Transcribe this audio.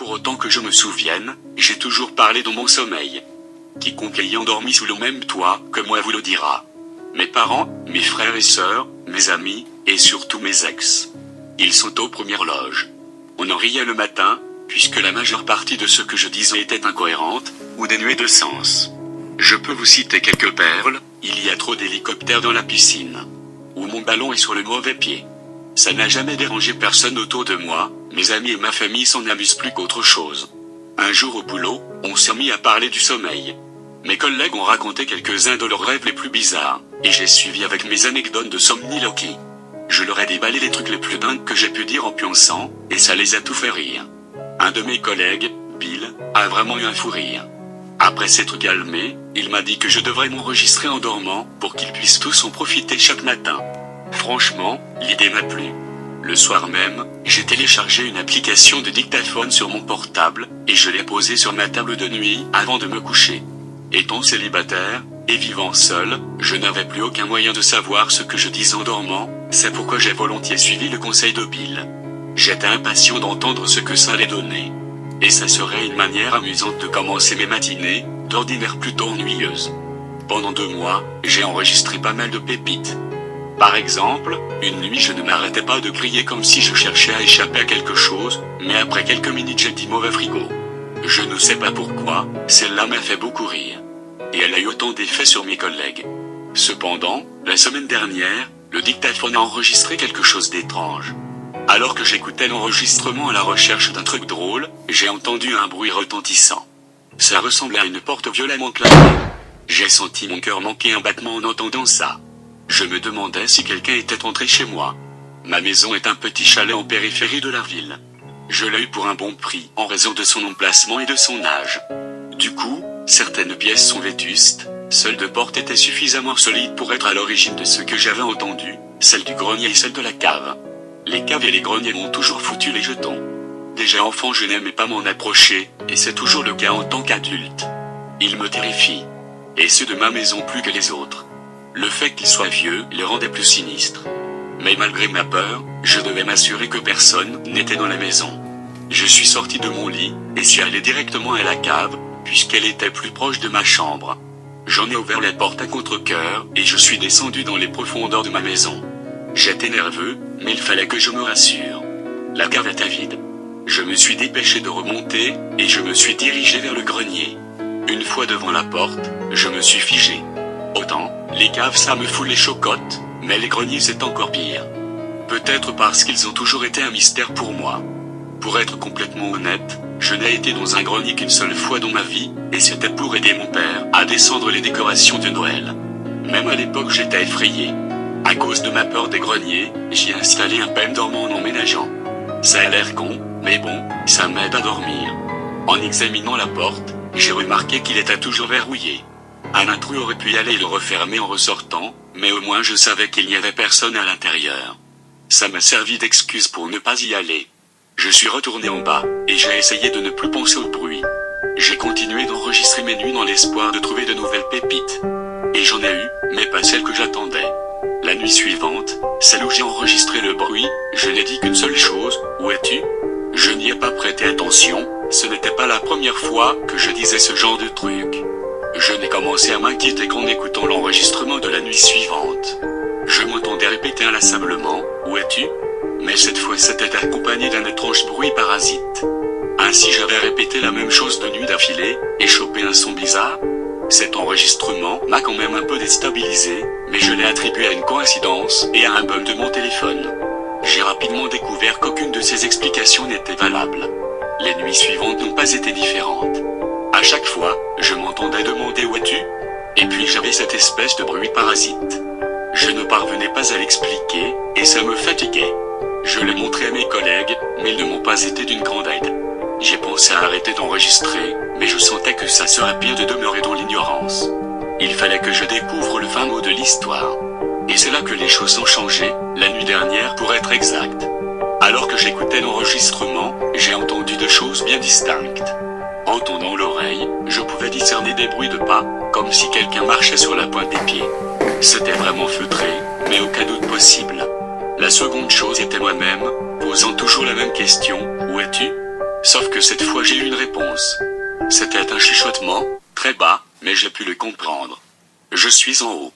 Pour autant que je me souvienne, j'ai toujours parlé dans mon sommeil. Quiconque ayant dormi sous le même toit que moi vous le dira. Mes parents, mes frères et sœurs, mes amis, et surtout mes ex. Ils sont aux premières loges. On en riait le matin, puisque la majeure partie de ce que je disais était incohérente, ou dénuée de sens. Je peux vous citer quelques perles, il y a trop d'hélicoptères dans la piscine. Ou mon ballon est sur le mauvais pied. Ça n'a jamais dérangé personne autour de moi, mes amis et ma famille s'en amusent plus qu'autre chose. Un jour au boulot, on s'est mis à parler du sommeil. Mes collègues ont raconté quelques-uns de leurs rêves les plus bizarres, et j'ai suivi avec mes anecdotes de somniloquie. Je leur ai déballé les trucs les plus dingues que j'ai pu dire en pionçant, et ça les a tout fait rire. Un de mes collègues, Bill, a vraiment eu un fou rire. Après s'être calmé, il m'a dit que je devrais m'enregistrer en dormant, pour qu'ils puissent tous en profiter chaque matin. Franchement, l'idée m'a plu. Le soir même, j'ai téléchargé une application de dictaphone sur mon portable, et je l'ai posée sur ma table de nuit avant de me coucher. Étant célibataire, et vivant seul, je n'avais plus aucun moyen de savoir ce que je disais en dormant, c'est pourquoi j'ai volontiers suivi le conseil de Bill. J'étais impatient d'entendre ce que ça allait donner. Et ça serait une manière amusante de commencer mes matinées, d'ordinaire plutôt ennuyeuses. Pendant 2 mois, j'ai enregistré pas mal de pépites. Par exemple, une nuit je ne m'arrêtais pas de crier comme si je cherchais à échapper à quelque chose, mais après quelques minutes j'ai dit mauvais frigo. Je ne sais pas pourquoi, celle-là m'a fait beaucoup rire. Et elle a eu autant d'effet sur mes collègues. Cependant, la semaine dernière, le dictaphone a enregistré quelque chose d'étrange. Alors que j'écoutais l'enregistrement à la recherche d'un truc drôle, j'ai entendu un bruit retentissant. Ça ressemblait à une porte violemment claquée. J'ai senti mon cœur manquer un battement en entendant ça. Je me demandais si quelqu'un était entré chez moi. Ma maison est un petit chalet en périphérie de la ville. Je l'ai eu pour un bon prix, en raison de son emplacement et de son âge. Du coup, certaines pièces sont vétustes, seules 2 portes étaient suffisamment solides pour être à l'origine de ce que j'avais entendu, celle du grenier et celle de la cave. Les caves et les greniers m'ont toujours foutu les jetons. Déjà enfant je n'aimais pas m'en approcher, et c'est toujours le cas en tant qu'adulte. Ils me terrifient. Et ceux de ma maison plus que les autres. Le fait qu'ils soient vieux les rendait plus sinistres. Mais malgré ma peur, je devais m'assurer que personne n'était dans la maison. Je suis sorti de mon lit, et suis allé directement à la cave, puisqu'elle était plus proche de ma chambre. J'en ai ouvert la porte à contre-cœur, et je suis descendu dans les profondeurs de ma maison. J'étais nerveux, mais il fallait que je me rassure. La cave était vide. Je me suis dépêché de remonter, et je me suis dirigé vers le grenier. Une fois devant la porte, je me suis figé. Autant, les caves ça me fout les chocottes, mais les greniers c'est encore pire. Peut-être parce qu'ils ont toujours été un mystère pour moi. Pour être complètement honnête, je n'ai été dans un grenier qu'une seule fois dans ma vie, et c'était pour aider mon père à descendre les décorations de Noël. Même à l'époque j'étais effrayé. À cause de ma peur des greniers, j'y ai installé un pème dormant en emménageant. Ça a l'air con, mais bon, ça m'aide à dormir. En examinant la porte, j'ai remarqué qu'il était toujours verrouillé. Un intrus aurait pu y aller et le refermer en ressortant, mais au moins je savais qu'il n'y avait personne à l'intérieur. Ça m'a servi d'excuse pour ne pas y aller. Je suis retourné en bas, et j'ai essayé de ne plus penser au bruit. J'ai continué d'enregistrer mes nuits dans l'espoir de trouver de nouvelles pépites. Et j'en ai eu, mais pas celles que j'attendais. La nuit suivante, celle où j'ai enregistré le bruit, je n'ai dit qu'une seule chose, où es-tu? Je n'y ai pas prêté attention, ce n'était pas la première fois que je disais ce genre de truc. Je n'ai commencé à m'inquiéter qu'en écoutant l'enregistrement de la nuit suivante. Je m'entendais répéter inlassablement, où es-tu? Mais cette fois c'était accompagné d'un étrange bruit parasite. Ainsi j'avais répété la même chose 2 nuits d'affilée, et chopé un son bizarre. Cet enregistrement m'a quand même un peu déstabilisé, mais je l'ai attribué à une coïncidence et à un bug de mon téléphone. J'ai rapidement découvert qu'aucune de ces explications n'était valable. Les nuits suivantes n'ont pas été différentes. À chaque fois, je m'entendais demander où es-tu? Et puis j'avais cette espèce de bruit parasite. Je ne parvenais pas à l'expliquer, et ça me fatiguait. Je l'ai montré à mes collègues, mais ils ne m'ont pas été d'une grande aide. J'ai pensé à arrêter d'enregistrer, mais je sentais que ça serait pire de demeurer dans l'ignorance. Il fallait que je découvre le fin mot de l'histoire. Et c'est là que les choses ont changé, la nuit dernière pour être exact. Alors que j'écoutais l'enregistrement, j'ai entendu 2 choses bien distinctes. En tendant l'oreille, je pouvais discerner des bruits de pas, comme si quelqu'un marchait sur la pointe des pieds. C'était vraiment feutré, mais aucun doute possible. La seconde chose était moi-même, posant toujours la même question, où es-tu? Sauf que cette fois j'ai eu une réponse. C'était un chuchotement, très bas, mais j'ai pu le comprendre. Je suis en haut.